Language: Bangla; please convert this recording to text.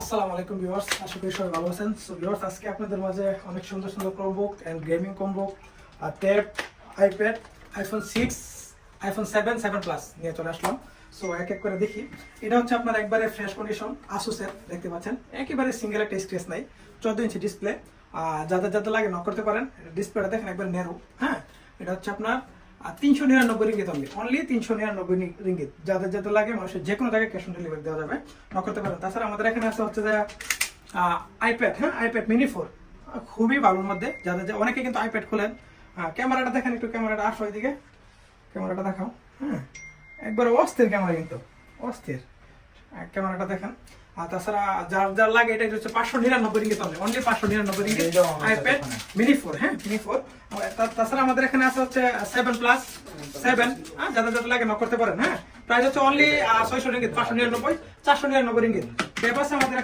আসসালামু আলাইকুম ভিউয়ার্স, আশা করি সবাই ভালো আছেন। সো ভিউয়ার্স, আজকে আপনাদের মাঝে অনেক সুন্দর সুন্দর Chromebook and gaming combo, tab, iPad, iPhone 6, iPhone 7, 7 plus নিয়ে চলে আসলাম। সো এক এক করে দেখি। এটা হচ্ছে আপনার একবারে ফ্রেশ কন্ডিশন আসুসের, দেখতে পাচ্ছেন একেবারে সিঙ্গেল একটা স্ক্র্যাচ নাই, 14 ইঞ্চি ডিসপ্লে। যাদের যাদের লাগে নক করতে পারেন। ডিসপ্লেটা দেখেন একবার ন্যারো। হ্যাঁ, এটা হচ্ছে আপনার 399 রিঙ্গিত অনলি 399 রিঙ্গিত। যাদের যাদের লাগে মানুষের যে কোনো জায়গায় ক্যাশ অন ডেলিভারি দেওয়া যাবে, নক করতে পারেন। তাছাড়া আমাদের এখানে আছে হচ্ছে যে আইপ্যাড, হ্যাঁ আইপ্যাড মিনি 4, খুবই ভালোর মধ্যে। যাদের অনেকে কিন্তু আইপ্যাড খোলেন। ক্যামেরাটা দেখেন একটু, ক্যামেরাটা আসো এদিকে, ক্যামেরাটা দেখাও। হ্যাঁ, একবার অস্থির ক্যামেরা, কিন্তু অস্থির ক্যামেরাটা দেখেন। আর তাছাড়া যার যার লাগে এটা হচ্ছে 599 ringgit only 599 ringgit iPad mini 4। হ্যাঁ, মিনি 4। তাছাড়া আমাদের এখানে আছে হচ্ছে 7 প্লাস 7, যাদের যাদের লাগে নক করতে পারেন। হ্যাঁ, প্রাইস হচ্ছে অনলি 600 রিঙ্গিত, 599, 499 রিঙ্গিত। আমাদের এখানে